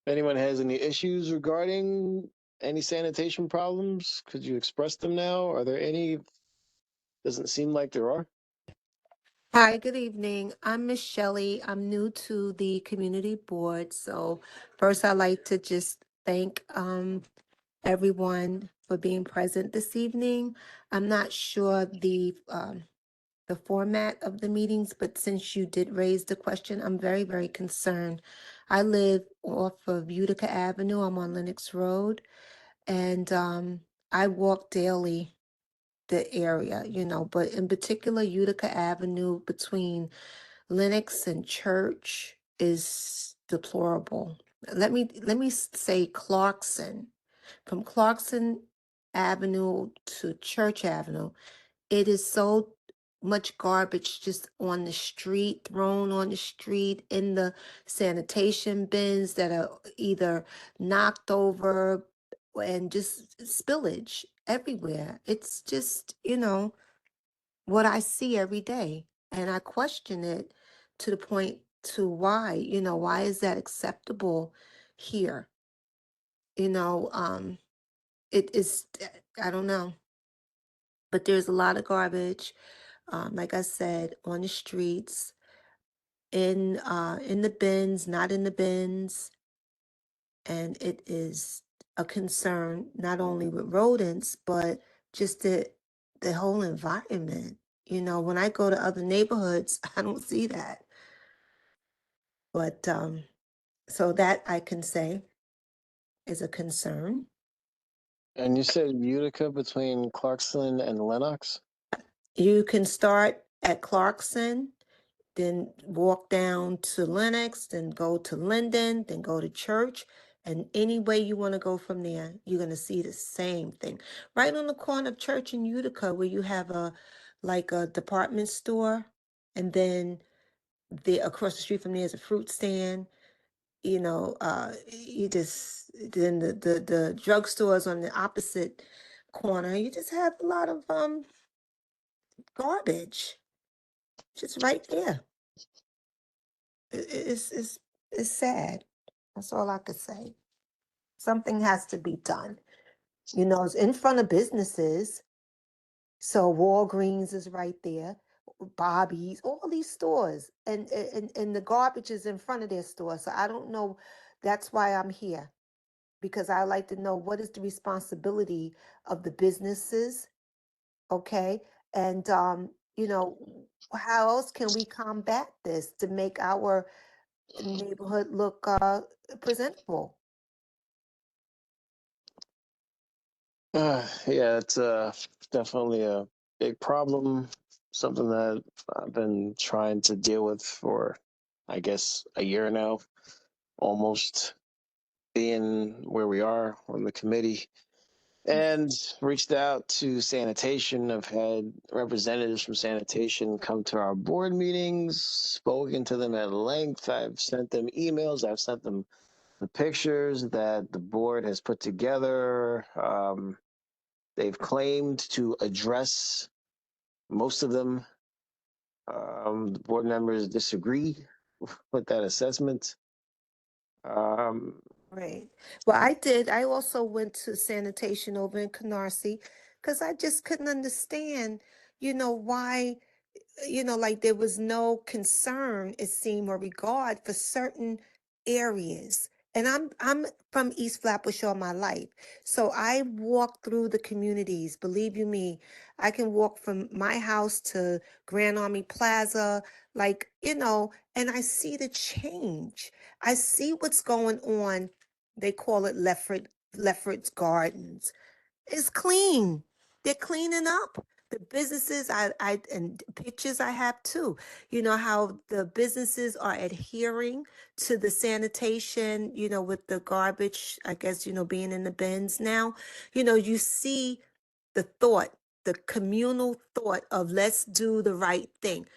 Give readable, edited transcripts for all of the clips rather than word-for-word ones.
anyone has any issues regarding any sanitation problems, could you express them now? Are there any? Doesn't seem like there are. Hi, good evening. I'm Miss Shelley. I'm new to the community board. So first I'd like to just thank everyone for being present this evening. I'm not sure the format of the meetings, but since you did raise the question, I'm very, very concerned. I live off of Utica Avenue. I'm on Lenox Road, and I walk daily the area, but in particular Utica Avenue between Lenox and Church is deplorable. Let me say Clarkson. From Clarkson Avenue to Church Avenue, it is so much garbage just on the street, thrown on the street, in the sanitation bins that are either knocked over and just spillage everywhere. It's just, what I see every day. And I question it to the point to why is that acceptable here? You know, um, it is, I don't know, but there's a lot of garbage, like I said, on the streets, in the bins, not in the bins, and it is a concern not only with rodents, but just the whole environment. When I go to other neighborhoods, I don't see that. But so that I can say is a concern. And you said Utica between Clarkson and Lenox? You can start at Clarkson, then walk down to Lenox, then go to Linden, then go to Church. And any way you want to go from there, you're going to see the same thing. Right on the corner of Church and Utica, where you have a department store, and then across the street from there is a fruit stand. You just then the drugstores on the opposite corner. You just have a lot of garbage just right there. It's sad. That's all I could say. Something has to be done. It's in front of businesses. So Walgreens is right there, Bobby's, all these stores, and the garbage is in front of their store. So I don't know. That's why I'm here, because I like to know what is the responsibility of the businesses, okay? And how else can we combat this to make our neighborhood look presentable? Yeah, it's definitely a big problem, something that I've been trying to deal with for, I guess, a year now, almost being where we are on the committee. And reached out to sanitation. I've had representatives from sanitation come to our board meetings, spoken to them at length. I've sent them emails. I've sent them the pictures that the board has put together. They've claimed to address most of them. The board members disagree with that assessment. Um, Right. Well, I did. I also went to sanitation over in Canarsie because I just couldn't understand, why, like there was no concern, it seemed, or regard for certain areas. And I'm from East Flatbush all my life. So I walk through the communities. Believe you me, I can walk from my house to Grand Army Plaza, and I see the change. I see what's going on. They call it Lefford's Gardens. It's clean. They're cleaning up. The businesses I and pictures I have too. You know how the businesses are adhering to the sanitation, with the garbage, I guess, being in the bins now. You see the thought, the communal thought of let's do the right thing.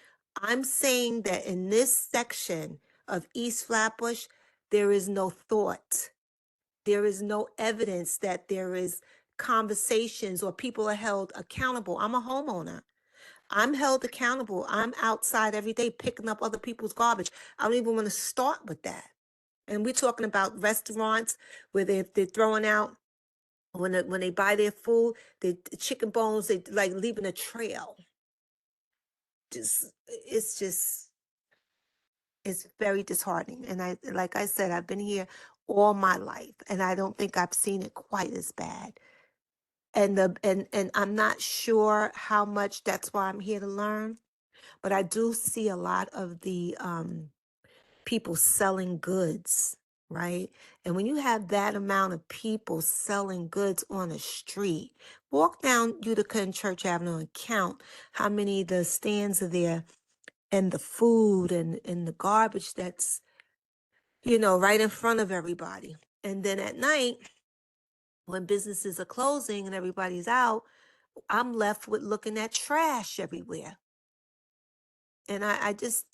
I'm saying that in this section of East Flatbush, there is no thought. There is no evidence that there is conversations or people are held accountable. I'm a homeowner. I'm held accountable. I'm outside every day picking up other people's garbage. I don't even want to start with that. And we're talking about restaurants where they're throwing out when they buy their food, the chicken bones, they like leaving a trail. Just it's very disheartening. And I, like I said, I've been here all my life, and I don't think I've seen it quite as bad. And I'm not sure how much. That's why I'm here to learn. But I do see a lot of the people selling goods, right? And when you have that amount of people selling goods on a street, walk down Utica and Church Avenue and count how many the stands are there, and the food and the garbage that's, right in front of everybody. And then at night, when businesses are closing and everybody's out, I'm left with looking at trash everywhere. And I just,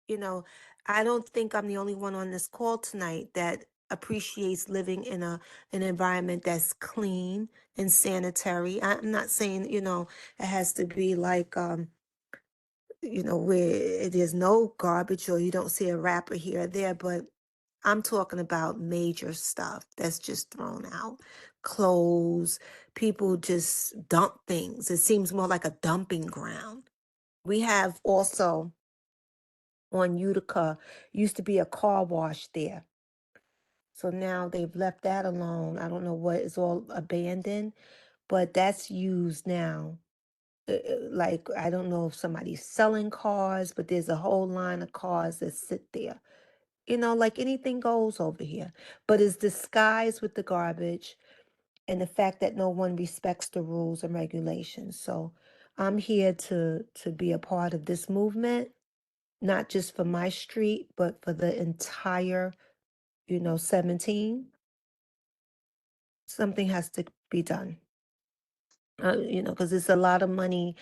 you know, I don't think I'm the only one on this call tonight that appreciates living in an environment that's clean and sanitary. I'm not saying, it has to be like where there's no garbage or you don't see a wrapper here or there, but I'm talking about major stuff that's just thrown out. Clothes, people just dump things. It seems more like a dumping ground. We have also on Utica, used to be a car wash there. So now they've left that alone. I don't know what is all abandoned, but that's used now. Like, I don't know if somebody's selling cars, but there's a whole line of cars that sit there. Like anything goes over here. But it's disguised with the garbage and the fact that no one respects the rules and regulations. So I'm here to be a part of this movement, not just for my street, but for the entire, 17. Something has to be done. Because it's a lot of money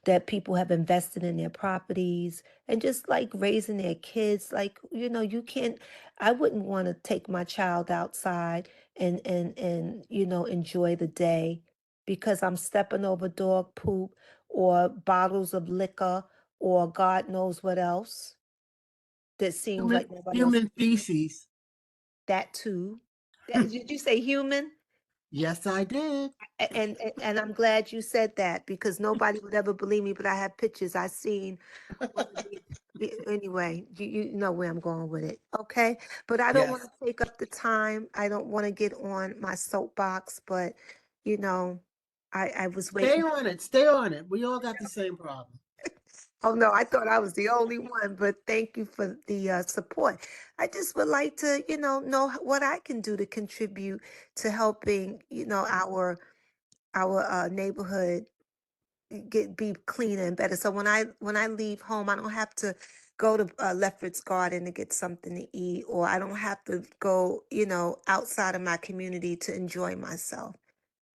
that people have invested in their properties and just like raising their kids. Like, you can't, I wouldn't want to take my child outside and enjoy the day because I'm stepping over dog poop or bottles of liquor or God knows what else that seems Human like nobody else. human feces. That too. Did you say human? Yes, I did. And I'm glad you said that because nobody would ever believe me. But I have pictures I seen. One of anyway, you know where I'm going with it, okay? But I don't want Yes. to take up the time. I don't want to get on my soapbox. But you know, I was Stay waiting. on it. Stay on it. We all got the same problem. Oh no, I thought I was the only one. But thank you for the support. I just would like to, know what I can do to contribute to helping, our neighborhood be cleaner and better. So when I leave home, I don't have to go to Lefferts Garden to get something to eat, or I don't have to go, outside of my community to enjoy myself.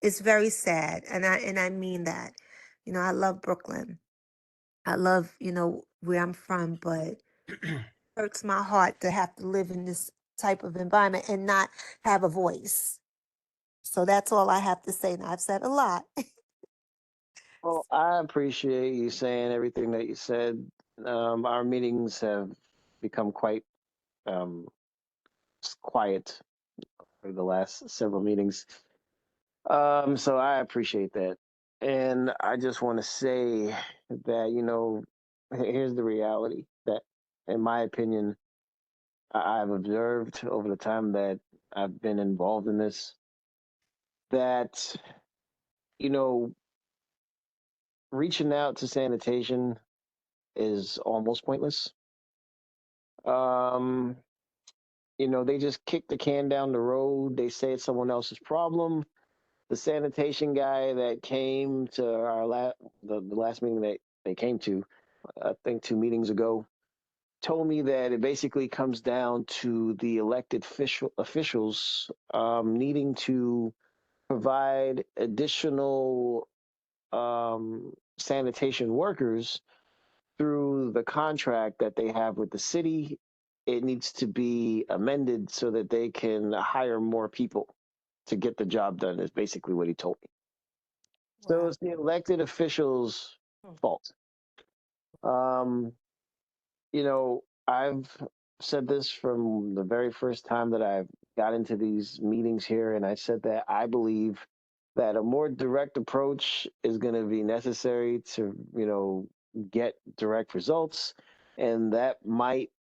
It's very sad, and I mean that. I love Brooklyn. I love, where I'm from, but it hurts my heart to have to live in this type of environment and not have a voice. So that's all I have to say. Now I've said a lot. Well, I appreciate you saying everything that you said. Our meetings have become quite um, quiet for the last several meetings. So I appreciate that. And I just want to say that, here's the reality that, in my opinion, I've observed over the time that I've been involved in this, that, you know, reaching out to sanitation is almost pointless. Um, they just kick the can down the road. They say it's someone else's problem. The sanitation guy that came to the last meeting that they came to, I think 2 meetings ago, told me that it basically comes down to the elected officials needing to provide additional sanitation workers through the contract that they have with the city. It needs to be amended so that they can hire more people to get the job done, is basically what he told me. So Wow. it's the elected officials' fault. Um, I've said this from the very first time that I got into these meetings here, and I said that I believe that a more direct approach is going to be necessary to, get direct results, and that might,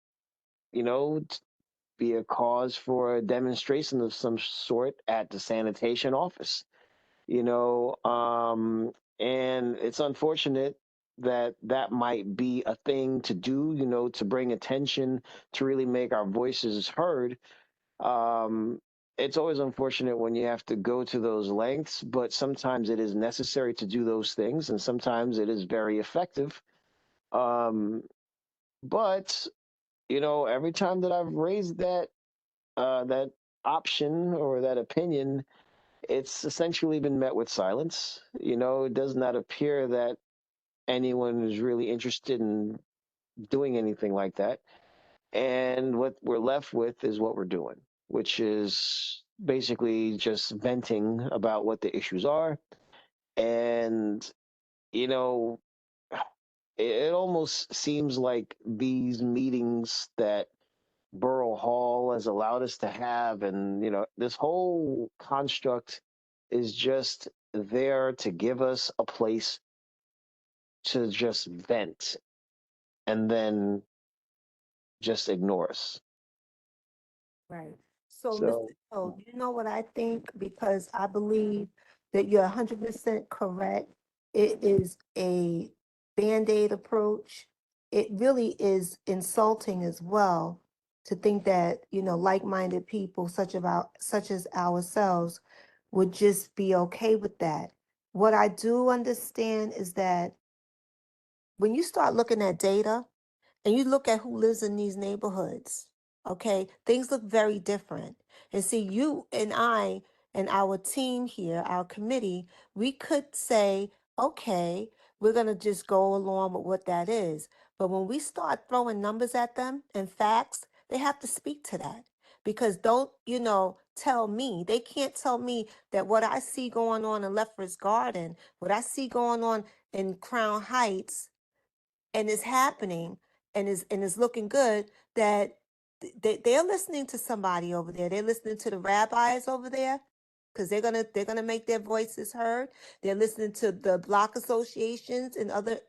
be a cause for a demonstration of some sort at the sanitation office. you know and it's unfortunate that that might be a thing to do, to bring attention, to really make our voices heard. It's always unfortunate when you have to go to those lengths, but sometimes it is necessary to do those things, and sometimes it is very effective. Um, but every time that I've raised that option or that opinion, it's essentially been met with silence. It does not appear that anyone is really interested in doing anything like that. And what we're left with is what we're doing, which is basically just venting about what the issues are. And, you know, it almost seems like these meetings that Borough Hall has allowed us to have, and, this whole construct is just there to give us a place to just vent and then just ignore us. Right. So, So, Mr. O, you know what I think? Because I believe that you're 100% correct. It is a Band-Aid approach. It really is insulting as well to think that, like-minded people such as ourselves would just be okay with that. What I do understand is that when you start looking at data, and you look at who lives in these neighborhoods, okay, things look very different. And see, you and I and our team here, our committee, we could say, okay, we're going to just go along with what that is. But when we start throwing numbers at them and facts, they have to speak to that. Because don't, tell me, they can't tell me that what I see going on in Lefferts Garden, what I see going on in Crown Heights, and is happening and is looking good, that they're listening to somebody over there. They're listening to the rabbis over there because they're gonna make their voices heard. They're listening to the block associations and other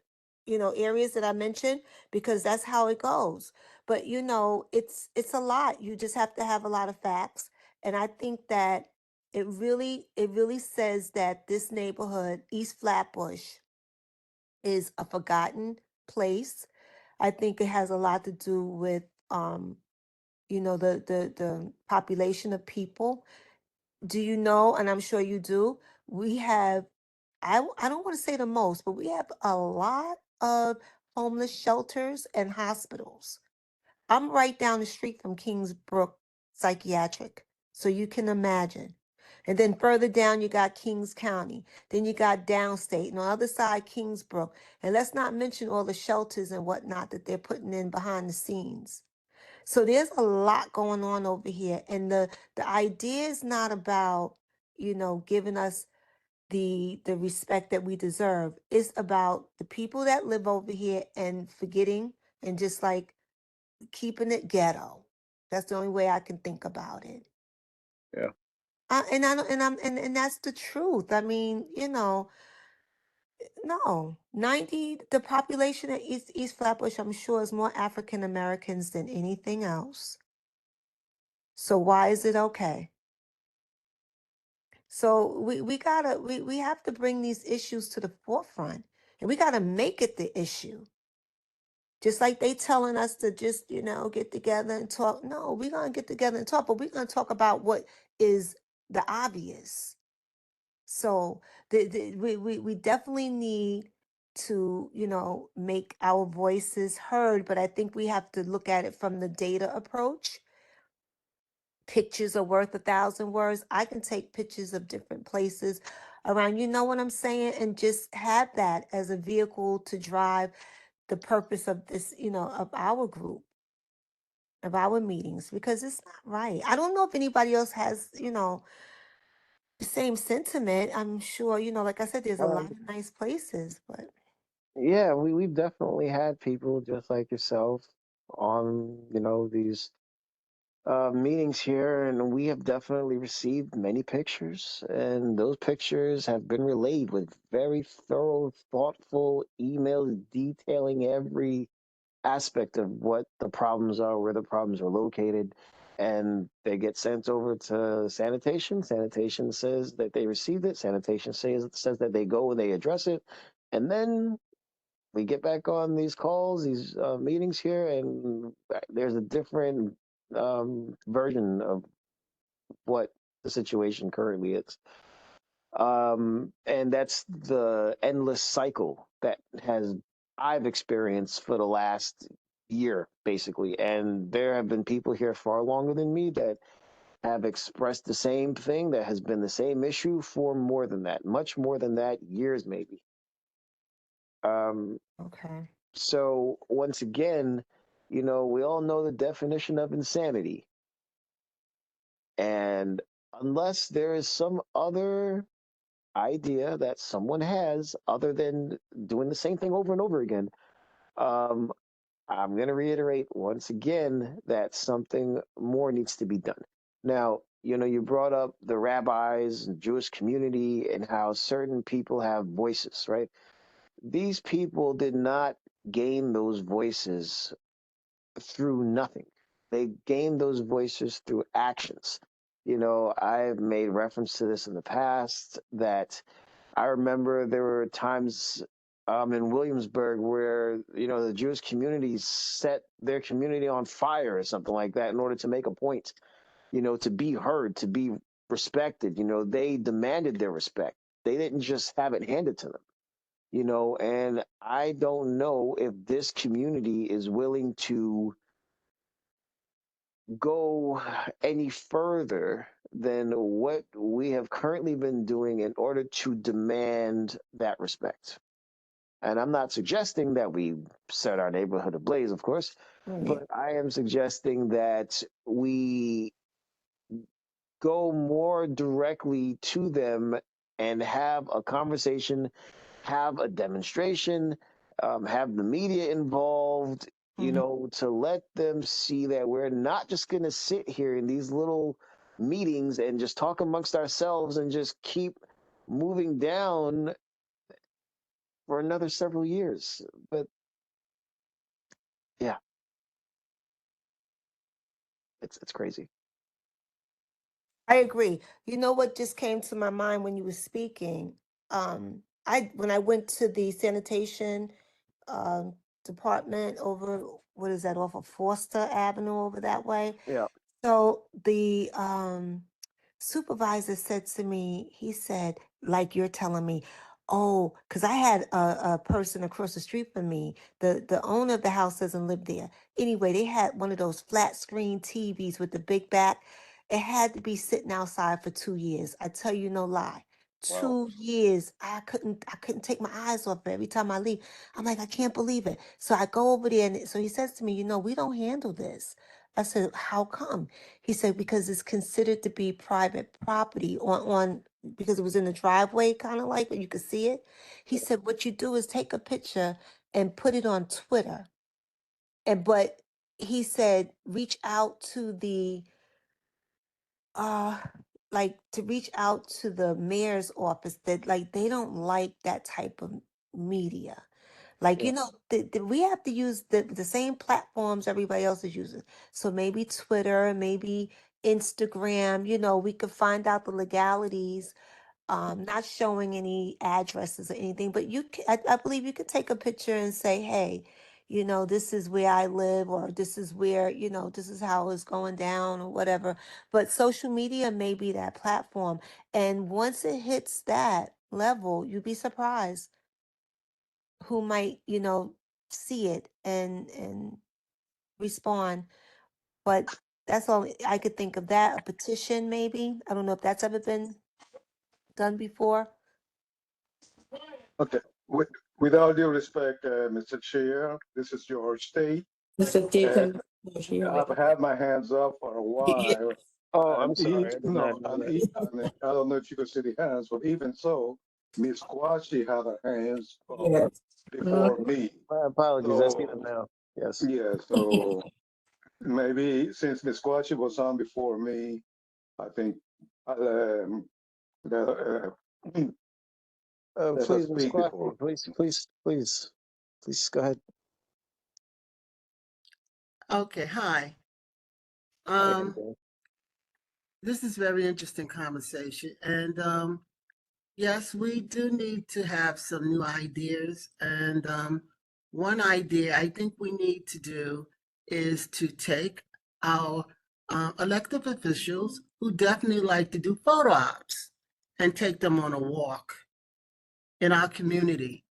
areas that I mentioned, because that's how it goes. But it's a lot. You just have to have a lot of facts, and I think that it really says that this neighborhood, East Flatbush, is a forgotten place. I think it has a lot to do with the population of people. Do you know, and I'm sure you do, we have I don't want to say the most, but we have a lot of homeless shelters and hospitals. I'm right down the street from Kingsbrook Psychiatric, so you can imagine. And then further down, you got Kings County. Then you got downstate, and on the other side, Kingsbrook. And let's not mention all the shelters and whatnot that they're putting in behind the scenes. So there's a lot going on over here, and the idea is not about giving us the respect that we deserve. It's about the people that live over here and forgetting and just like keeping it ghetto. That's the only way I can think about it. yeah. And I don't, and that's the truth. I mean, no, 90, the population of East Flatbush, I'm sure, is more African Americans than anything else. So why is it okay? So we have to bring these issues to the forefront, and we gotta make it the issue. Just like they telling us to just, get together and talk. No, we're gonna get together and talk, but we're gonna talk about what is the obvious. So we definitely need to, make our voices heard, but I think we have to look at it from the data approach. Pictures are worth 1,000 words. I can take pictures of different places around, you know what I'm saying, and just have that as a vehicle to drive the purpose of this, of our group, of our meetings, because it's not right. I don't know if anybody else has, the same sentiment. I'm sure, like I said, there's a Um, lot of nice places, but yeah, we've definitely had people just like yourself on these meetings here, and we have definitely received many pictures, and those pictures have been relayed with very thorough, thoughtful emails detailing every aspect of what the problems are, where the problems are located, and they get sent over to sanitation. Sanitation says that they received it. Sanitation says that they go and they address it, and then we get back on these calls, these meetings here, and there's a different version of what the situation currently is. And that's the endless cycle that has I've experienced for the last year, basically. And there have been people here far longer than me that have expressed the same thing, that has been the same issue for more than that, much more than that, years maybe. Um, Okay. so once again, we all know the definition of insanity. And unless there is some other idea that someone has other than doing the same thing over and over again, um, I'm going to reiterate once again that something more needs to be done. Now, you brought up the rabbis and Jewish community and how certain people have voices, right? These people did not gain those voices through nothing. They gained those voices through actions. I've made reference to this in the past that I remember there were times in Williamsburg where the Jewish community set their community on fire or something like that in order to make a point. To be heard, to be respected. They demanded their respect. They didn't just have it handed to them. And I don't know if this community is willing to go any further than what we have currently been doing in order to demand that respect. And I'm not suggesting that we set our neighborhood ablaze, of course, Right. but I am suggesting that we go more directly to them and have a conversation, have a demonstration, have the media involved, Mhm. to let them see that we're not just going to sit here in these little meetings and just talk amongst ourselves and just keep moving down for another several years. But yeah, it's crazy. I agree. You know what just came to my mind when you were speaking? I when I went to the sanitation um, department over, what is that, off of Forster Avenue over that way. Yeah. So the supervisor said to me, he said, like you're telling me, oh, because I had a person across the street from me. The owner of the house doesn't live there. Anyway, they had one of those flat screen TVs with the big back. It had to be sitting outside for 2 years. I tell you no lie. Wow. 2 years. I couldn't take my eyes off it every time I leave. I'm like, I can't believe it. So I go over there, and so he says to me, we don't handle this. I said, how come? He said, because it's considered to be private property on because it was in the driveway, kind of like, but you could see it. He said, what you do is take a picture and put it on Twitter. But he said, reach out to the uh to reach out to the mayor's office, that like they don't like that type of media. Like, Yeah. we have to use the same platforms everybody else is using. So maybe Twitter, maybe Instagram, we could find out the legalities, not showing any addresses or anything, but I believe you could take a picture and say, hey, this is where I live, or this is where, this is how it's going down, or whatever. But social media may be that platform. And once it hits that level, you'd be surprised who might, see it and respond. But that's all I could think of. That a petition, maybe. I don't know if that's ever been done before. Okay. With, with all due respect, Mr. Chair, this is your state. Mr. And Deacon, you're I've right. had my hands up for a Yeah. while. Oh, And I'm sorry. I did not know that. I don't know if you could see the hands, but even so, Miss Quashi had her hands up Yes. before me. My apologies. I see them So now. Yes. Yeah, so maybe since Miss Quashi was on before me, I think let, let her Please, Ms. speak Squaffy, before. please go ahead. Okay, hi. How you Um, doing? this is very interesting conversation, and yes, we do need to have some new ideas. And one idea I think we need to do is to take our elected officials who definitely like to do photo ops and take them on a walk in our community.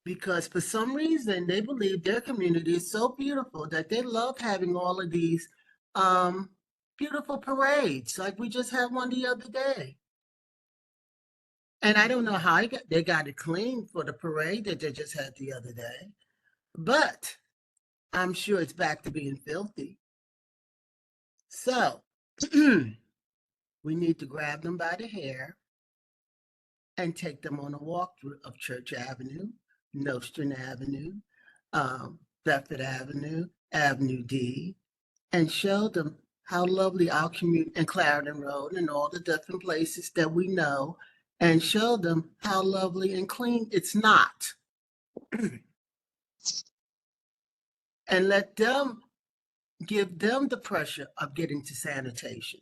Because for some reason they believe their community is so beautiful that they love having all of these um, beautiful parades, like we just had one the other day. And I don't know how they got it clean for the parade that they just had the other day, but I'm sure it's back to being filthy. So we need to grab them by the hair and take them on a walkthrough of Church Avenue, Nostrand Avenue, Bedford Avenue, Avenue D, and show them how lovely our community and Clarendon Road and all the different places that we know, and show them how lovely and clean it's not. And let them give them the pressure of getting to sanitation,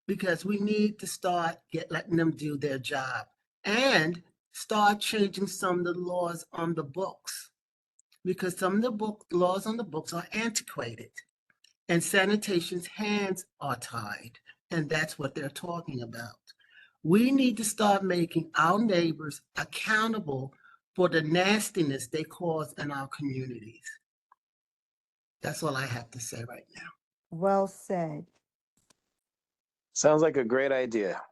because we need to start letting them do their job and start changing some of the laws on the books, because some of the laws on the books are antiquated and sanitation's hands are tied, and that's what they're talking about. We need to start making our neighbors accountable for the nastiness they cause in our communities. That's all I have to say right now. Well said. Sounds like a great idea.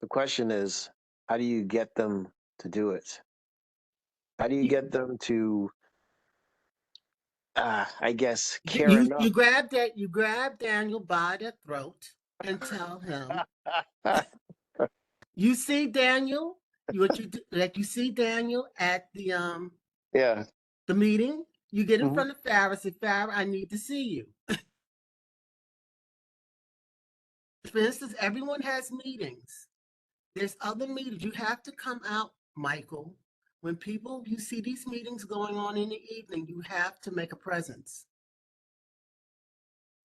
The question is, how do you get them to do it? How do you get them to, I guess, care enough? You grab Daniel by the throat and tell him, you see Daniel, what you do, like you see Daniel at Yeah. the meeting, you get in Hmm. front of Farrah and say, Farrah, I need to see you. For instance, everyone has meetings. There's other meetings. You have to come out, Michael. When you see these meetings going on in the evening, you have to make a presence.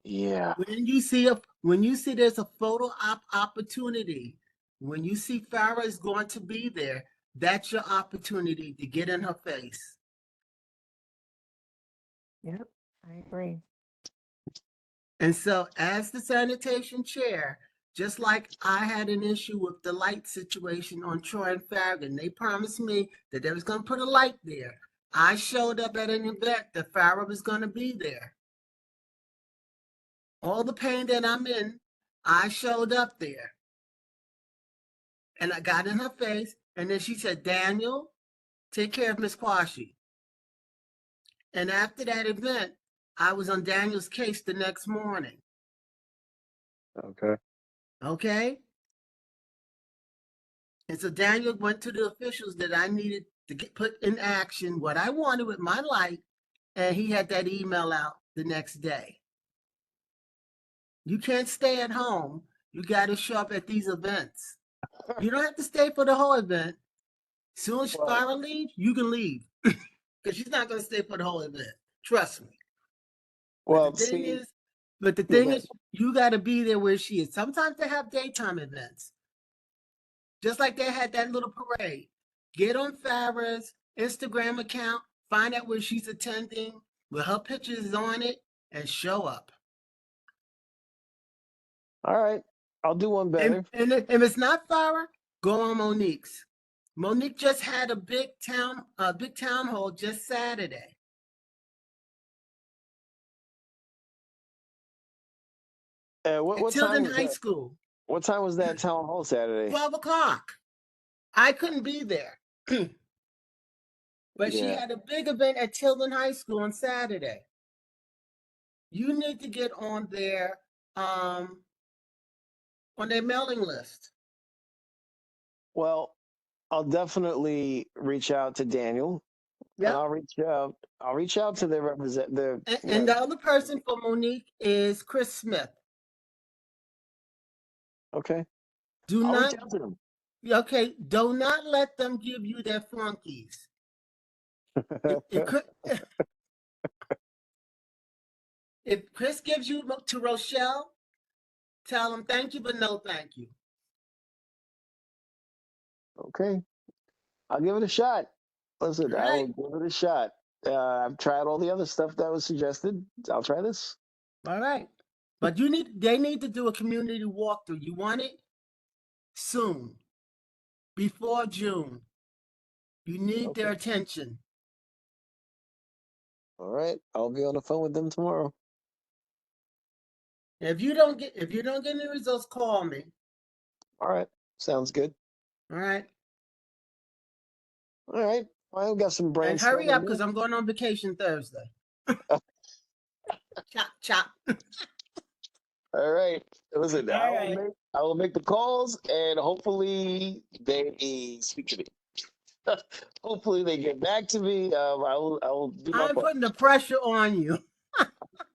Yeah. When you see there's a photo op opportunity, when you see Farrah is going to be there, that's your opportunity to get in her face. Yep, I agree. And so, as the sanitation chair, just like I had an issue with the light situation on Troy and Farragut, they promised me that they was going to put a light there. I showed up at an event that Farrah was going to be there. All the pain that I'm in, I showed up there. And I got in her face, and then she said, Daniel, take care of Miss Quashi. And after that event, I was on Daniel's case the next morning. Okay. Okay? And so Daniel went to the officials that I needed to put in action what I wanted with my life, and he had that email out the next day. You can't stay at home. You got to show up at these events. You don't have to stay for the whole event. As soon as Well, Farrah leaves, you can leave, because she's not going to stay for the whole event. Trust me. But the well, thing see, is, but the yeah, thing is, you got to be there where she is. Sometimes they have daytime events, just like they had that little parade. Get on Farrah's Instagram account, find out where she's attending, with her pictures on it, and show up. all right. I'll do one better. And if it's not Farrah, go on Monique's. Monique just had a big town hall just Saturday. What At time Tilden was High that? School, What time was that town hall Saturday? 12 o'clock. I couldn't be there. But she Yeah. had a big event at Tilden High School on Saturday. You need to get on their mailing list. Well, I'll definitely reach out to Daniel And Yep. I'll reach out to their And the other person for Monique is Chris Smith. okay. Do I'll reach not, out to them. okay, do not let them give you their flunkies. It could, if Chris gives you to Rochelle, tell him thank you, but no thank you. Okay. I'll give it a shot. Listen, All I will right. give it a shot. I've tried all the other stuff that was suggested. I'll try this. All right. But they need to do a community walkthrough. You want it soon, before June. You need Okay. their attention. All right. I'll be on the phone with them tomorrow. If you don't get any results, call me. All right. Sounds good. All right. All right. I've got some And hurry up because brainstorming. I'm going on vacation Thursday. Chop, chop. All right. Listen, All right. I will make the calls and hopefully they speak to me. Hopefully they get back to me. I will do my I'm part. putting the pressure on you.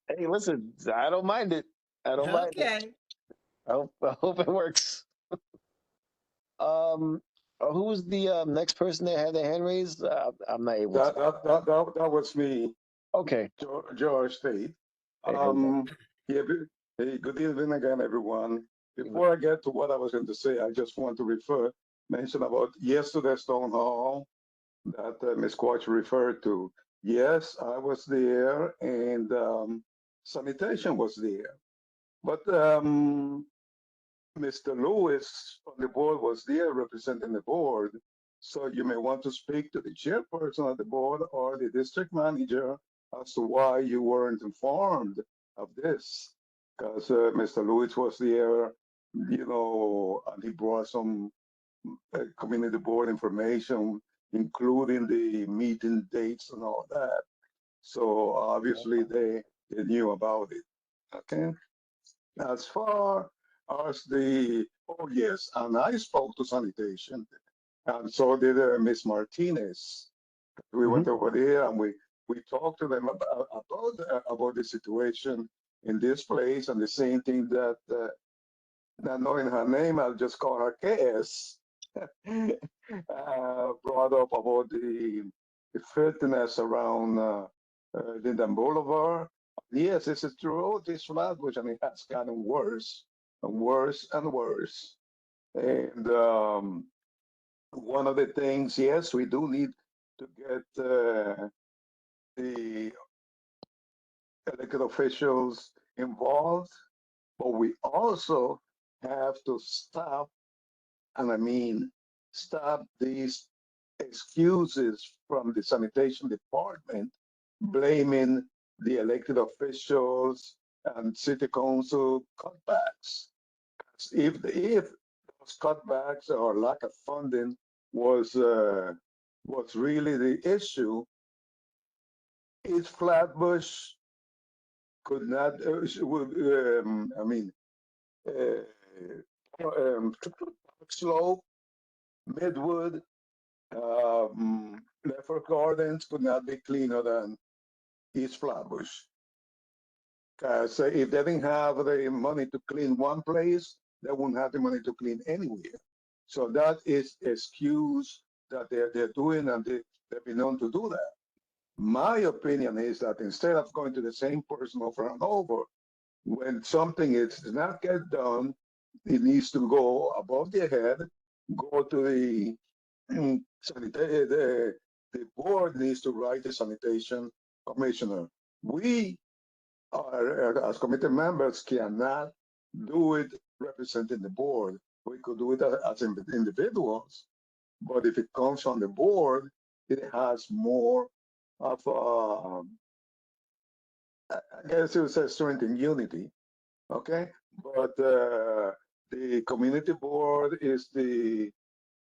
Hey, listen, I don't mind it. I don't mind it. Okay. I hope it works. Um, who was the next person that had their hand raised? I'm not able to. That was me, Okay. George State. Hey, hold on. Yeah, hey, good evening again, everyone. Mhm. Before I get to what I was going to say, I just want to mention about yesterday's town hall that Ms. Quach referred to. Yes, I was there, and sanitation was there. But Mr. Lewis on the board was there representing the board. So you may want to speak to the chairperson of the board or the district manager as to why you weren't informed of this. Because Mr. Lewis was there, and he brought some community board information, including the meeting dates and all that. So obviously they knew about it. Okay. As far as oh yes, and I spoke to sanitation, and so did Miss Martinez. We Mhm. went over there and we talked to them about the situation in this place, and the same thing that not knowing her name, I'll just call her KS. Brought up about the filthiness around Linden Boulevard. Yes, this is true. This language, and it has gotten worse and worse and worse. And one of the things, yes, we do need to get the elected officials involved, but we also have to stop, and I mean, stop these excuses from the sanitation department blaming the elected officials and city council cutbacks. If those cutbacks or lack of funding was really the issue, if Flatbush could not, I mean, Slope, Midwood, Lefford Gardens could not be cleaner than East Flatbush. Because if they didn't have the money to clean one place, they wouldn't have the money to clean anywhere. So that is excuse that they're doing, and they've been known to do that. My opinion is that instead of going to the same person over and over, when something is not get done, it needs to go above their head, go to the sanitary, the board needs to write the sanitation commissioner. We as committee members cannot do it representing the board. We could do it as individuals, but if it comes from the board, it has more of I guess it was a strength in unity. Okay, but the community board is the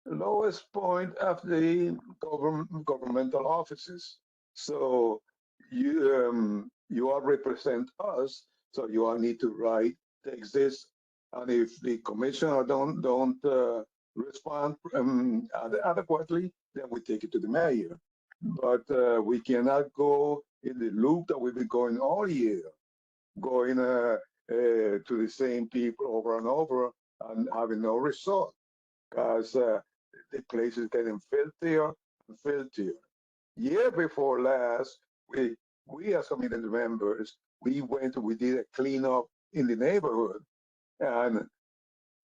lowest point of the governmental offices. So you all represent us, so you all need to write takes this, and if the commissioner don't respond adequately, then we take it to the mayor. but we cannot go in the loop that we've been going all year, going to the same people over and over and having no result, because the place is getting filthier and filthier. Year before last, we as community members, we did a cleanup in the neighborhood, and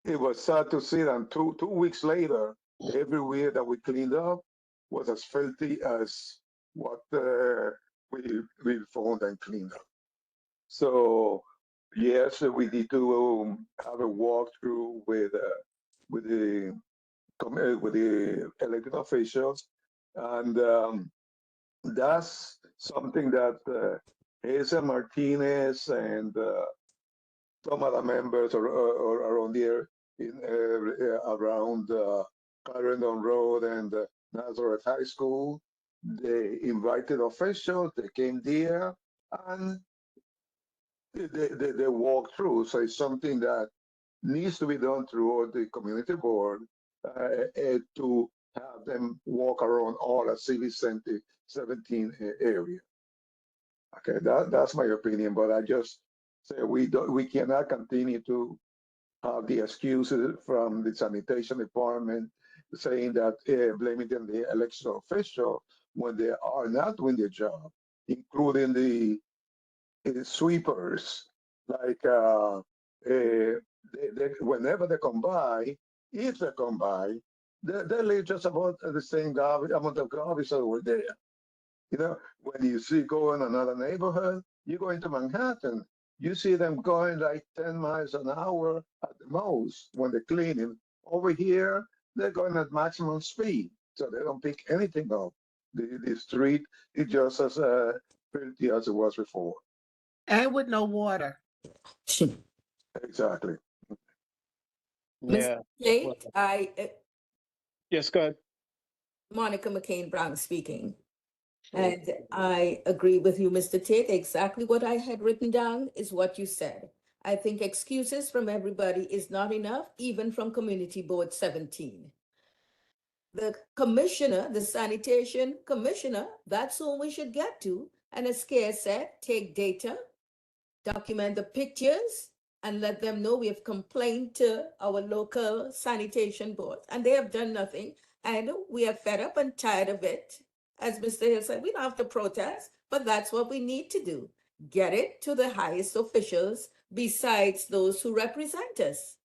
it was sad to see that 2 weeks later, everywhere that we cleaned up was as filthy as what we found and cleaned up. So yes, we need to have a walkthrough with the with the elected officials, and that's something that Hazel Martinez and some other members are around here in around Clarendon Road and Nazareth High School. They invited officials. They came there and they walked through. So it's something that needs to be done through the community board to have them walk around all the Civic Center 17 area. Okay, that's my opinion, but I just say we cannot continue to have the excuses from the sanitation department saying that blaming them the election official when they are not doing their job, including the sweepers. Like whenever they come by, if they come by, they leave just about the same garbage, amount of garbage that were there. You know, when you see go in another neighborhood, you go into Manhattan, you see them going like 10 miles an hour at the most when they're cleaning. Over here, they're going at maximum speed, so they don't pick anything up. The street is just as filthy as it was before. And with no water. Exactly. Yeah. Tate, Well, yes, go ahead. Monica McCain Brown speaking. And I agree with you, Mr. Tate. Exactly what I had written down is what you said. I think excuses from everybody is not enough, even from Community Board 17. The commissioner, the sanitation commissioner, that's who we should get to. And as Kay said, take data, document the pictures, and let them know we have complained to our local sanitation board, and they have done nothing. And we are fed up and tired of it. As Mr. Hill said, we don't have to protest, but that's what we need to do. Get it to the highest officials besides those who represent us.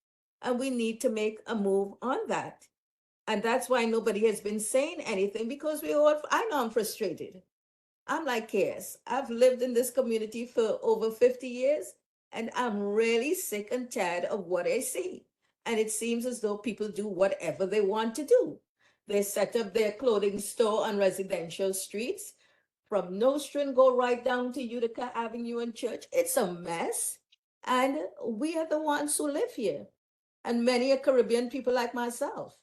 And we need to make a move on that. And that's why nobody has been saying anything, because I know I'm frustrated. I'm like, yes, I've lived in this community for over 50 years, and I'm really sick and tired of what I see. And it seems as though people do whatever they want to do. They set up their clothing store on residential streets. From Nostrand, go right down to Utica Avenue and Church. It's a mess. And we are the ones who live here. And many are Caribbean people like myself.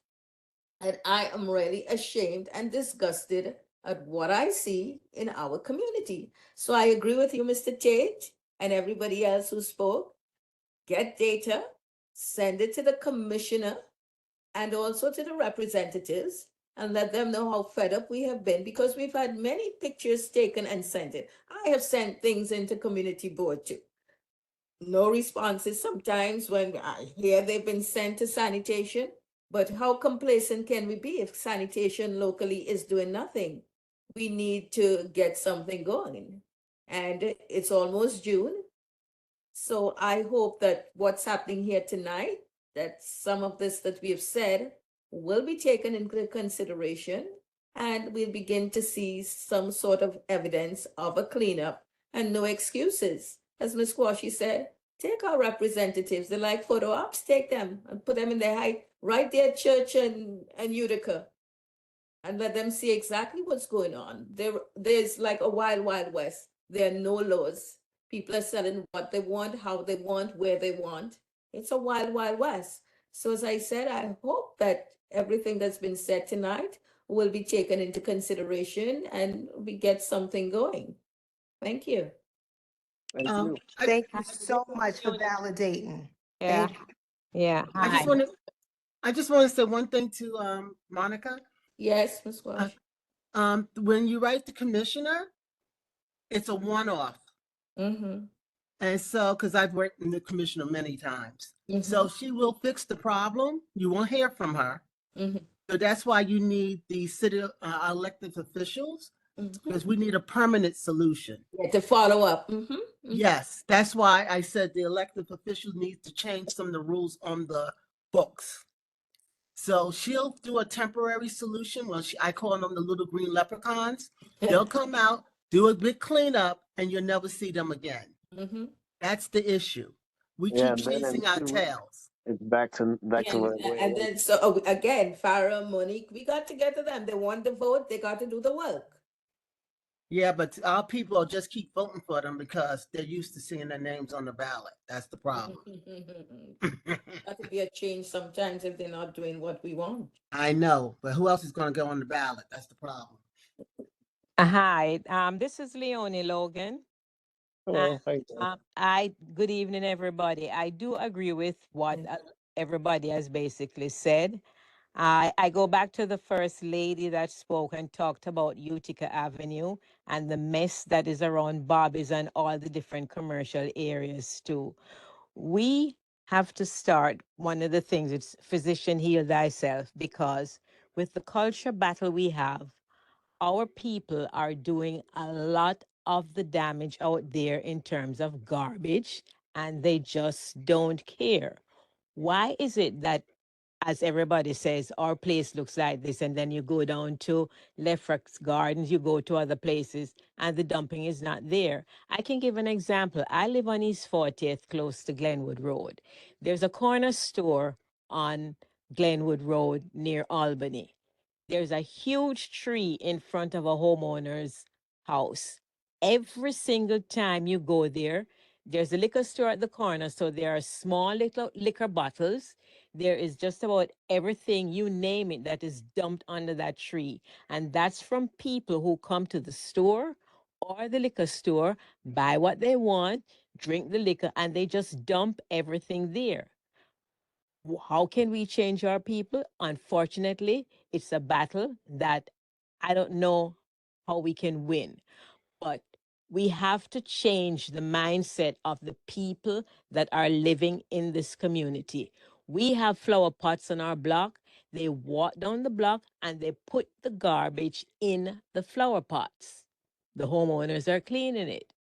And I am really ashamed and disgusted at what I see in our community. So I agree with you, Mr. Tate, and everybody else who spoke. Get data, send it to the commissioner and also to the representatives, and let them know how fed up we have been, because we've had many pictures taken and sent it. I have sent things into community board too. No responses sometimes when I hear they've been sent to sanitation. But how complacent can we be if sanitation locally is doing nothing? We need to get something going. And it's almost June. So I hope that what's happening here tonight, that some of this that we have said will be taken into consideration, and we'll begin to see some sort of evidence of a cleanup and no excuses. As Ms. Quashie said, take our representatives. They like photo ops, take them and put them in their height right there at Church and Utica, and let them see exactly what's going on. There's like a wild, wild west. There are no laws. People are selling what they want, how they want, where they want. It's a wild, wild west. So as I said, I hope that everything that's been said tonight will be taken into consideration and we get something going. Thank you. Thank you. Thank you so much for validating. Yeah, Thank you. yeah. I just Hi. want to say one thing to Monica. Yes, Ms. Walsh. When you write the commissioner, it's a one-off. Mm-hmm. And so, because I've worked in the commissioner many times. Mm-hmm. So she will fix the problem. You won't hear from her. Mm-hmm. So that's why you need the city elected officials, Mm-hmm. because we need a permanent solution. Yeah, to follow up. Mm-hmm. Mm-hmm. Yes, that's why I said the elected officials need to change some of the rules on the books. So she'll do a temporary solution. Well, I call them the little green leprechauns. They'll come out, do a big cleanup, and you'll never see them again. Mm-hmm. That's the issue. We Yeah, keep and then in chasing our 2 weeks, tails. it's back to Yeah, where it and was. then so again, Farah, Monique, we got to get to them. They want the vote, they got to do the work. Yeah, but our people will just keep voting for them because they're used to seeing their names on the ballot. That's the problem. Got to be a change sometimes if they're not doing what we want. I know, but who else is going to go on the ballot? That's the problem. Hi, this is Leonie Logan. Hello, how you doing? Good evening, everybody. I do agree with what everybody has basically said. I go back to the first lady that spoke and talked about Utica Avenue and the mess that is around Bobby's and all the different commercial areas too. We have to start, one of the things, it's physician heal thyself, because with the culture battle we have, our people are doing a lot of the damage out there in terms of garbage, and they just don't care. Why is it that, as everybody says, our place looks like this, and then you go down to Lefrak's Gardens, you go to other places, and the dumping is not there? I can give an example. I live on East 40th, close to Glenwood Road. There's a corner store on Glenwood Road near Albany. There's a huge tree in front of a homeowner's house. Every single time you go there, there's a liquor store at the corner. So there are small little liquor bottles. There is just about everything, you name it, that is dumped under that tree. And that's from people who come to the store or the liquor store, buy what they want, drink the liquor, and they just dump everything there. How can we change our people? Unfortunately, it's a battle that I don't know how we can win, but we have to change the mindset of the people that are living in this community. We have flower pots on our block. They walk down the block and they put the garbage in the flower pots. The homeowners are cleaning it,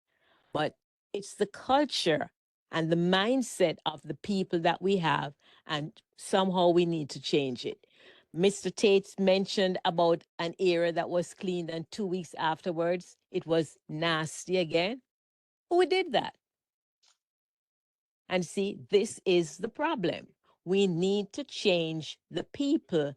but it's the culture and the mindset of the people that we have, and somehow we need to change it. Mr. Tate mentioned about an area that was cleaned, and 2 weeks afterwards, it was nasty again. Who did that? And see, this is the problem. We need to change the people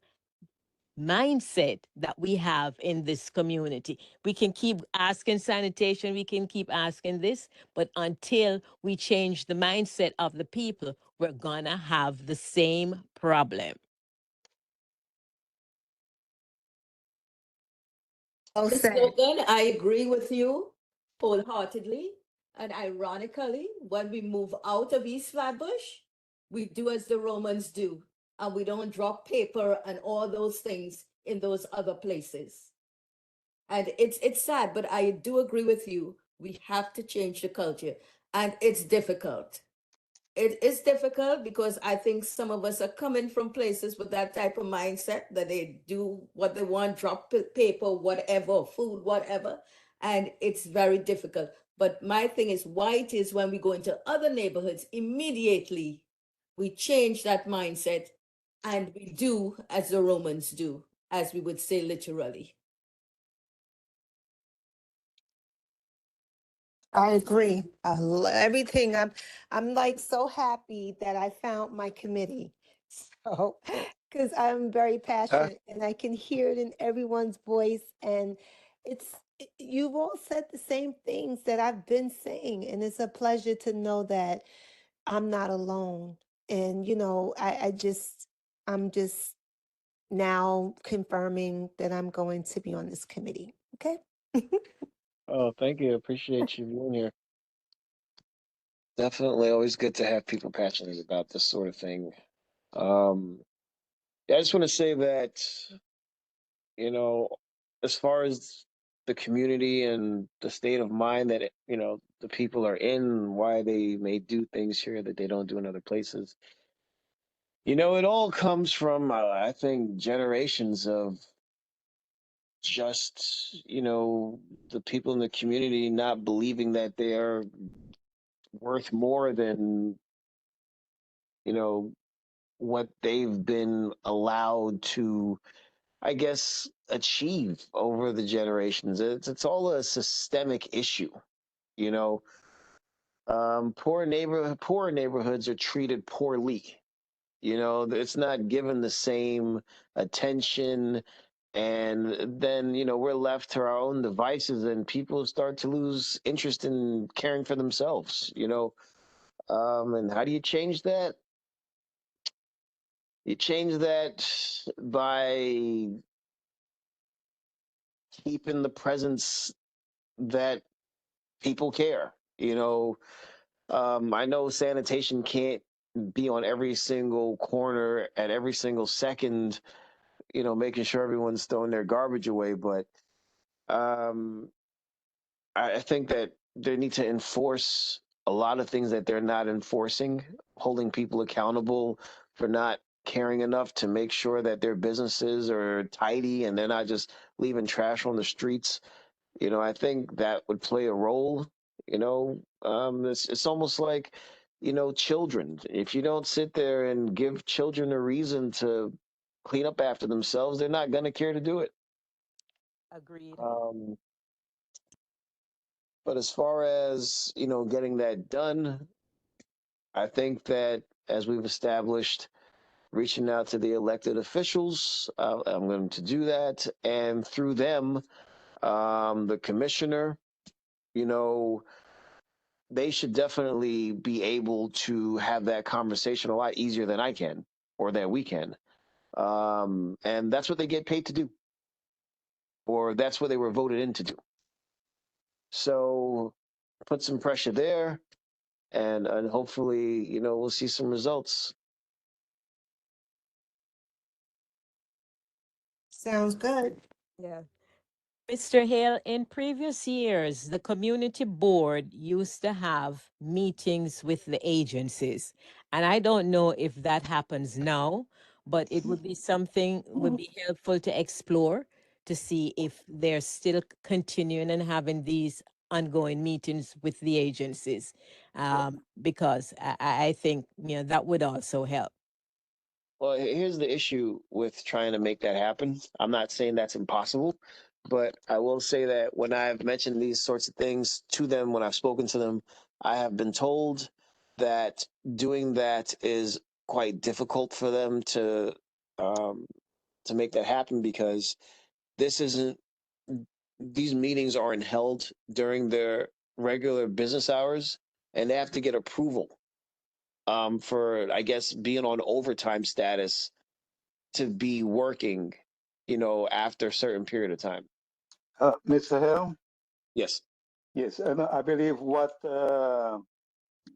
mindset that we have in this community. We can keep asking sanitation, we can keep asking this, but until we change the mindset of the people, we're gonna have the same problem. Oh, Ms. said. Logan, I agree with you wholeheartedly. And ironically, when we move out of East Flatbush, we do as the Romans do, and we don't drop paper and all those things in those other places. And it's sad, but I do agree with you. We have to change the culture, and it's difficult. It is difficult because I think some of us are coming from places with that type of mindset that they do what they want, drop paper, whatever, food, whatever. And it's very difficult. But my thing is, why it is when we go into other neighborhoods, immediately we change that mindset and we do as the Romans do, as we would say literally. I agree. Everything. I'm like so happy that I found my committee. So, because I'm very passionate and I can hear it in everyone's voice. And you've all said the same things that I've been saying. And it's a pleasure to know that I'm not alone. And, I'm just now confirming that I'm going to be on this committee. Okay. Oh, thank you. Appreciate you being here. Definitely always good to have people passionate about this sort of thing. Um, I just want to say that, you know, as far as the community and the state of mind that the people are in, why they may do things here that they don't do in other places. It all comes from I think generations of just the people in the community not believing that they are worth more than you know what they've been allowed to, I guess, achieve over the generations. It's all a systemic issue. You know, poor neighborhoods are treated poorly. It's not given the same attention, and then we're left to our own devices, and people start to lose interest in caring for themselves. And how do you change that? You change that by keeping the presence that people care. I know sanitation can't be on every single corner at every single second, making sure everyone's throwing their garbage away. But um, I think that they need to enforce a lot of things that they're not enforcing, holding people accountable for not caring enough to make sure that their businesses are tidy and they're not just leaving trash on the streets. I think that would play a role. It's almost like, children. If you don't sit there and give children a reason to clean up after themselves, they're not going to care to do it. Agreed. Um, but as far as, getting that done, I think that as we've established, reaching out to the elected officials, I'm going to do that. And through them, the commissioner, you know, they should definitely be able to have that conversation a lot easier than I can or that we can. And that's what they get paid to do, or that's what they were voted in to do. So put some pressure there, and hopefully, we'll see some results. Sounds good. Yeah. Mr. Hale, in previous years, the community board used to have meetings with the agencies. And I don't know if that happens now, but it would be something would be helpful to explore to see if they're still continuing and having these ongoing meetings with the agencies. Because I think, that would also help. Well, here's the issue with trying to make that happen. I'm not saying that's impossible, but I will say that when I've mentioned these sorts of things to them, when I've spoken to them, I have been told that doing that is quite difficult for them um, to make that happen because this isn't these meetings aren't held during their regular business hours, and they have to get approval for, I guess, being on overtime status to be working, after a certain period of time. Mr. Hill? Yes. Yes, and I believe what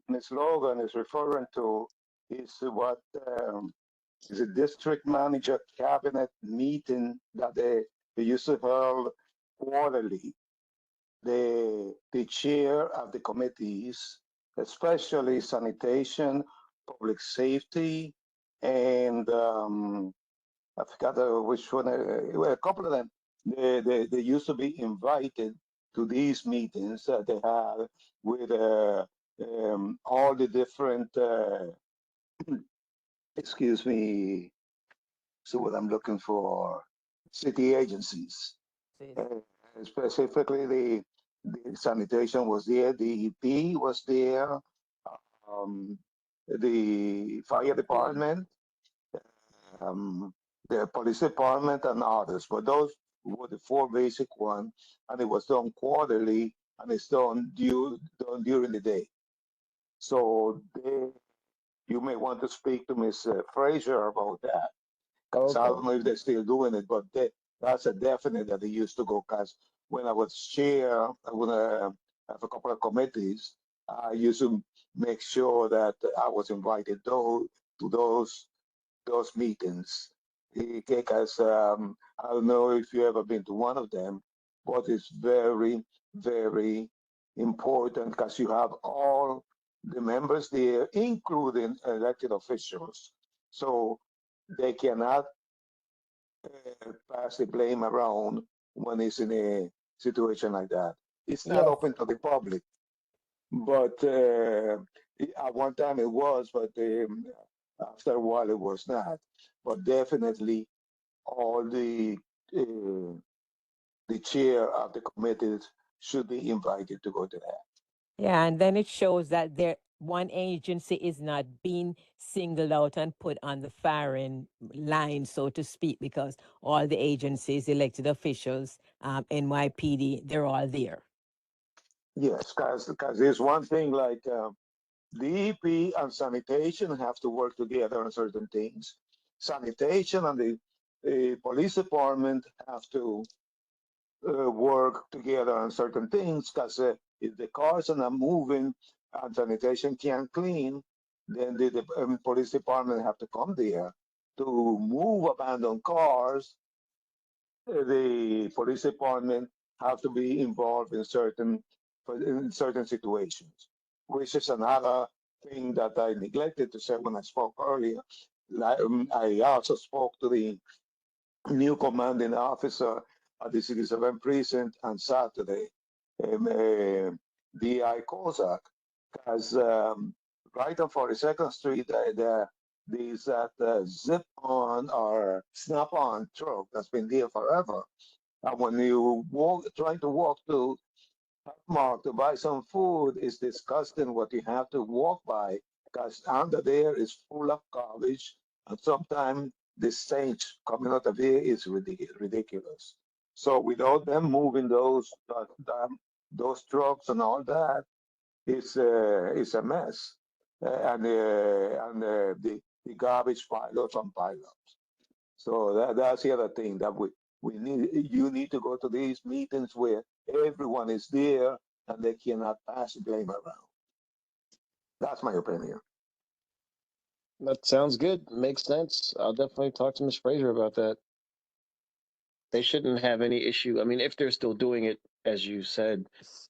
Ms. Logan is referring to is what is a district manager cabinet meeting that they used to hold quarterly. The chair of the committees, especially sanitation, public safety, and I forgot which one. Well, a couple of them. They used to be invited to these meetings that they had with all the different. Excuse me. So what I'm looking for, city agencies. Uh, Specifically, the sanitation was there, the EP was there, um, the fire department, um, the police department, and others. But those were the four basic ones, and it was done quarterly, and it's done during the day. So you may want to speak to Ms. Fraser about that, because I Okay. don't know if they're still doing it, but that's a definite that they used to go. Because when I was chair, when I have a couple of committees, I used to make sure that I was invited to those meetings. Because I don't know if you ever been to one of them, but it's very, very important because you have all the members there, including elected officials. So they cannot pass the blame around when it's in a situation like that. It's not Yes. open to the public, but at one time it was, but after a while it was not. But definitely all uh, the chair of the committees should be invited to go to that. Yeah, and then it shows that there one agency is not being singled out and put on the firing line, so to speak, because all the agencies, elected officials, NYPD, they're all there. Yes, because there's one thing like the EP and sanitation have to work together on certain things. Sanitation and the police department have to work together on certain things because if the cars are not moving and sanitation can't clean, then the police department have to come there to move abandoned cars. The police department have to be involved in certain situations, which is another thing that I neglected to say when I spoke earlier. I also spoke to the new commanding officer at the City 7 precinct on Saturday, D.I. Kozak, because right on 42nd Street, there's that zip-on or snap-on truck that's been there forever. And when you walk, trying to walk to Mark to buy some food, it's disgusting what you have to walk by because under there is full of garbage, and sometimes the stench coming out of here is ridiculous. So without them moving those trucks and all that, it's a mess, and the garbage pile up and pile up. So that's the other thing that we need. You need to go to these meetings where everyone is there and they cannot pass the blame around. That's my opinion. That sounds good. Makes sense. I'll definitely talk to Miss Fraser about that. They shouldn't have any issue. I mean, if they're still doing it, as you said,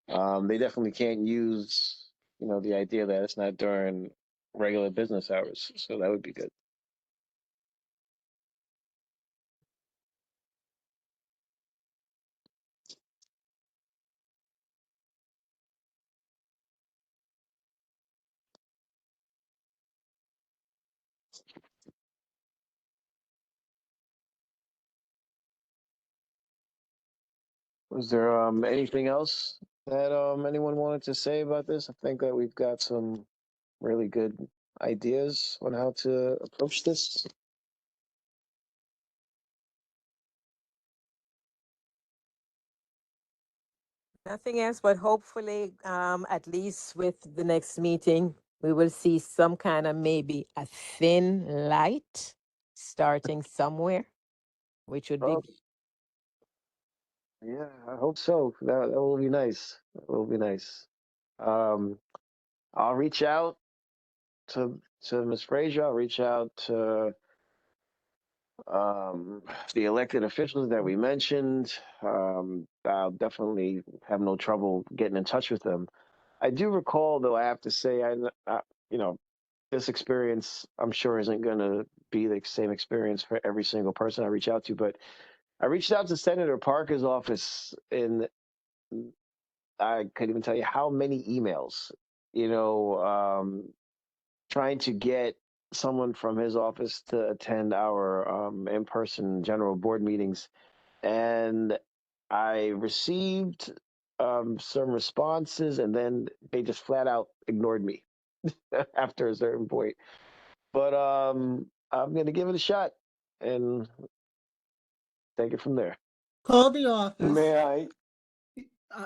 they definitely can't use, the idea that it's not during regular business hours. So that would be good. Was there anything else that anyone wanted to say about this? I think that we've got some really good ideas on how to approach this. Nothing else, but hopefully, at least with the next meeting, we will see some kind of maybe a thin light starting somewhere, which would be Oh, yeah, I hope so. That will be nice. That will be nice. Um, I'll reach out to Miss Frazier. I'll reach out to the elected officials that we mentioned. I'll definitely have no trouble getting in touch with them. I do recall, though, I have to say, you know, this experience, I'm sure, isn't going to be the same experience for every single person I reach out to. But I reached out to Senator Parker's office, and I couldn't even tell you how many emails, you know, trying to get someone from his office to attend our in-person general board meetings, and I received some responses, and then they just flat out ignored me after a certain point. But I'm gonna give it a shot and take it from there. Call the office. May I? Uh,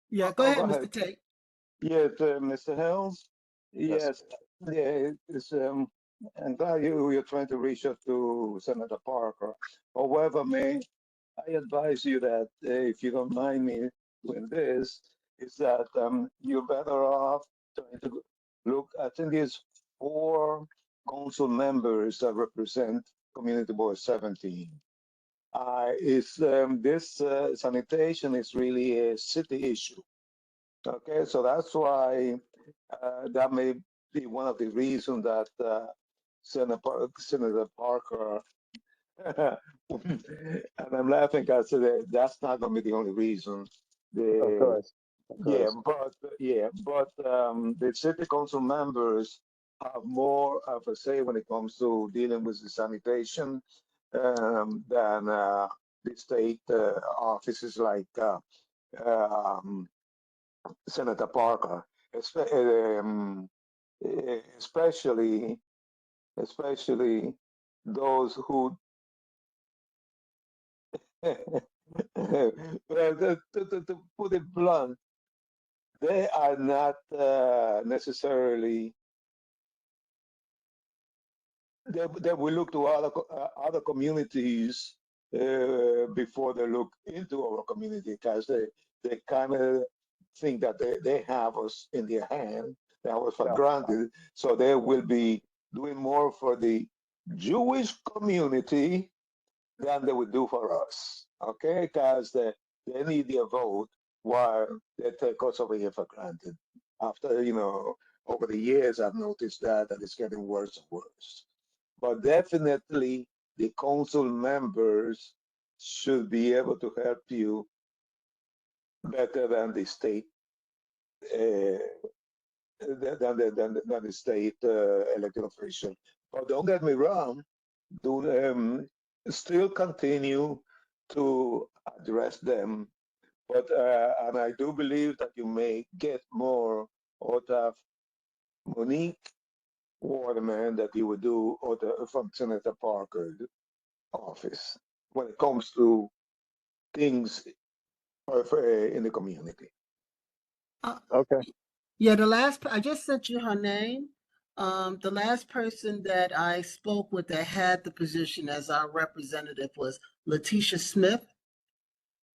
yeah, go Oh, ahead, go Mr. ahead. Tate. Yes, Mr. Helms. Yes. Yes, yeah, it's I'm glad you're trying to reach out to Senator Parker. However, may I advise you that if you don't mind me with this, is that you're better off trying to look. I think there's four council members that represent Community Board 17. Is this sanitation is really a city issue. Okay, so that's why that may be one of the reasons that Senator Parker, and I'm laughing because that's not going to be the only reason. Of The course. Of course. the city council members have more of a say when it comes to dealing with the sanitation than the state offices like um, Senator Parker, um, especially especially those who well, to put it blunt, they are not necessarily they will look to other communities before they look into our community because they kind of think that they have us in their hand, they have us for Yeah. granted, so they will be doing more for the Jewish community than they would do for us. Okay, because they need their vote while they take us over here for granted. After over the years, I've noticed that it's getting worse and worse. But definitely, the council members should be able to help you better than the state. Than the state elected official. But don't get me wrong, do still continue to address them. But and I do believe that you may get more out of Monique Waterman that you would do out from Senator Parker's office when it comes to things in the community. Okay. Yeah, I just sent you her name. The last person that I spoke with that had the position as our representative was Letitia Smith.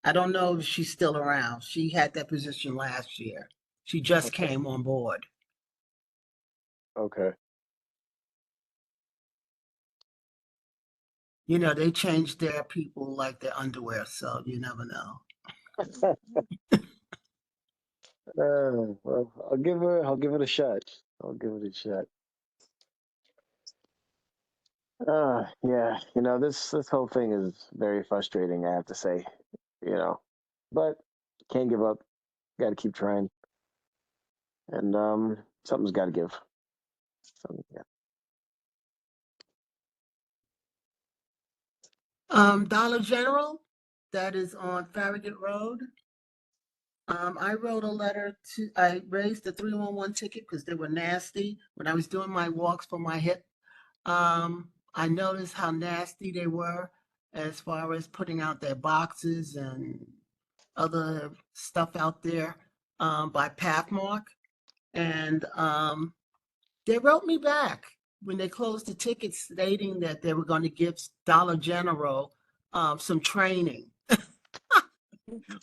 I don't know if she's still around. She had that position last year. She just Okay. came on board. Okay. You know, they change their people like their underwear, so you never know. Well, I'll give it a shot. I'll give it a shot. Yeah, this whole thing is very frustrating, I have to say, you know, but can't give up. Got to keep trying, and something's got to give. Yeah. Dollar General, that is on Farragut Road. I wrote a letter I raised the 311 ticket because they were nasty. When I was doing my walks for my hip, I noticed how nasty they were as far as putting out their boxes and other stuff out there by Pathmark. And they wrote me back when they closed the tickets stating that they were going to give Dollar General some training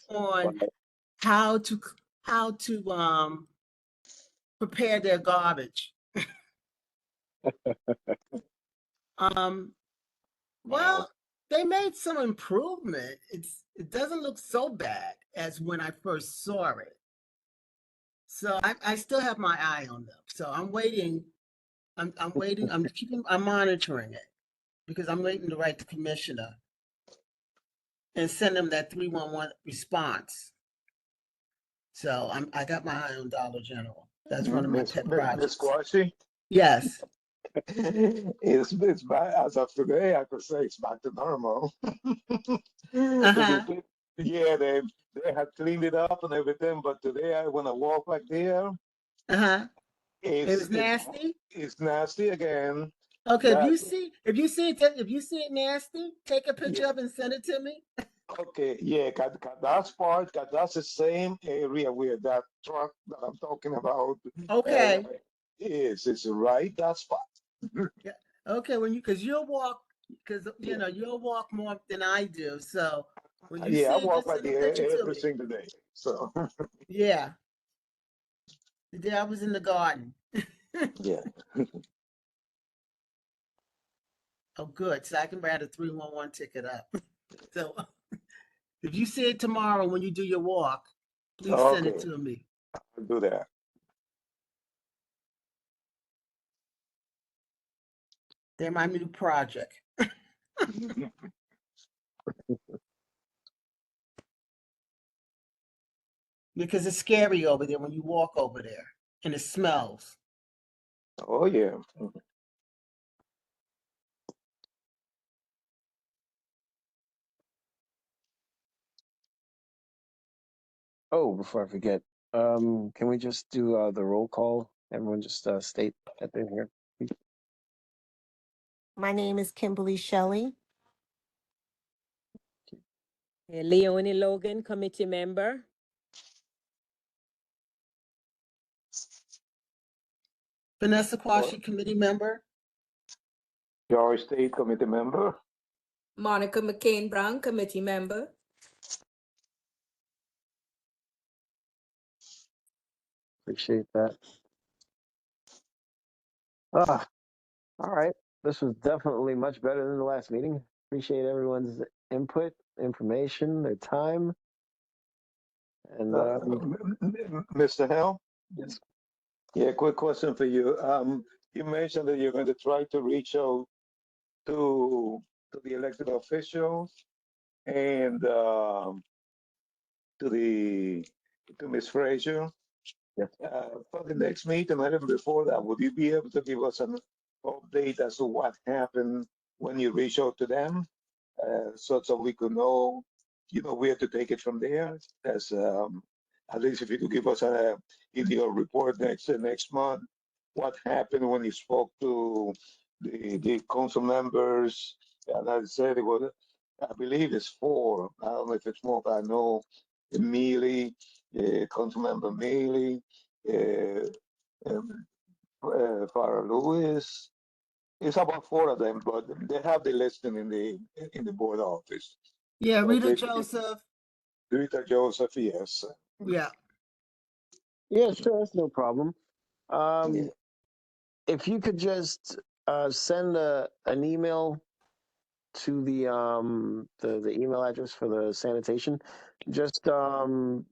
on Wow. how to prepare their garbage. Um, Wow. well, they made some improvement. It doesn't look so bad as when I first saw it. So I still have my eye on them. So I'm waiting. I'm waiting. I'm monitoring it because I'm waiting to write the commissioner and send them that 311 response. So I got my eye on Dollar General. That's one of my pet Miss projects. Quashie, Yes. it's back as of today. I could say it's back to normal. Uh-huh. Yeah, they had cleaned it up and everything, but today when I walk back there, Uh-huh. It it's was it's nasty. it's nasty again. Okay, That if you see it nasty, take a picture yeah, of it and send it to me. okay, yeah, that's part. That's the same area where that truck that I'm talking about uh, Okay. is. It's right that spot. Yeah. Okay, because Yeah, you'll walk more than I do. So when you yeah, I see it, walk just by send a there picture to every me. single day. So Yeah. The day I was in the garden. yeah. Oh, good. So I can write a 311 ticket up. So if you see it tomorrow when you do your walk, please send it Okay, to me. I'll do that. They're my new project. Because it's scary over there when you walk over there and it smells. Oh, yeah. Oh, before I forget, can we just do the roll call? Everyone just state that they're here. My name is Kimberly Shelley. Leonie Logan, committee member. Vanessa Quashi, committee member. George State Committee member. Monica McCain Brown, committee member. Appreciate that. Ah, all right. This was definitely much better than the last meeting. Appreciate everyone's input, information, their time. And Mr. Hell? yes. Yeah, quick question for you. You mentioned that you're going to try to reach out to the elected officials and to the to Ms. Frazier. Yes. For the next meeting, and even before that, would you be able to give us an update as to what happened when you reach out to them, so we could know, where to take it from there? As at least if you could give us in your report next month, what happened when you spoke to the council members? And I said it was, I believe it's four. I don't know if it's more, but I know Mealy, Councilmember Mealy, uh, um, Farah Lewis. It's about four of them, but they have the listing in the board office. Yeah, So Rita they could Joseph. Rita Joseph, yes. Yeah. Yeah, sure, that's no problem. Yeah. If you could just send an email to the email address for the sanitation, just saying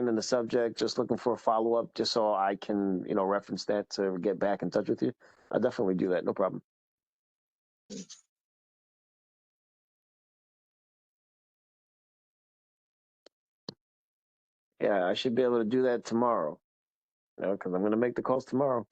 in the subject, just looking for a follow up, just so I can reference that to get back in touch with you. I'll definitely do that, no problem. Yeah, I should be able to do that tomorrow. Because I'm going to make the calls tomorrow.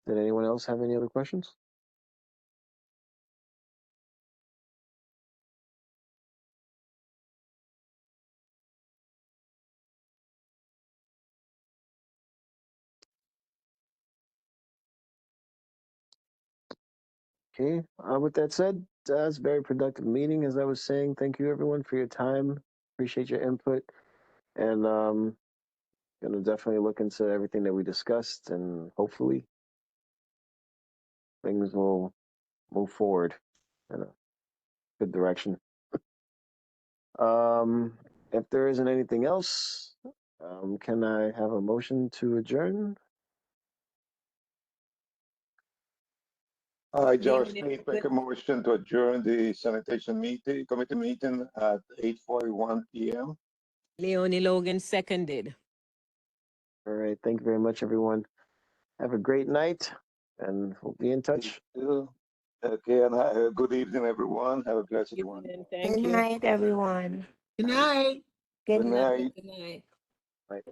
Did anyone else have any other questions? Okay. With that said, it's a very productive meeting, as I was saying. Thank you, everyone, for your time. Appreciate your input, and gonna definitely look into everything that we discussed, and hopefully things will move forward in a good direction. If there isn't anything else, can I have a motion to adjourn? George Leonie State make a Logan. motion to adjourn the committee meeting at 8:41 p.m. Leonie Logan seconded. All right. Thank you very much, everyone. Have a great night, and we'll be in touch. Okay, and good evening, everyone. Have a blessed one. Thank Good you. night, everyone. Good night. Good Good night. Good night. night.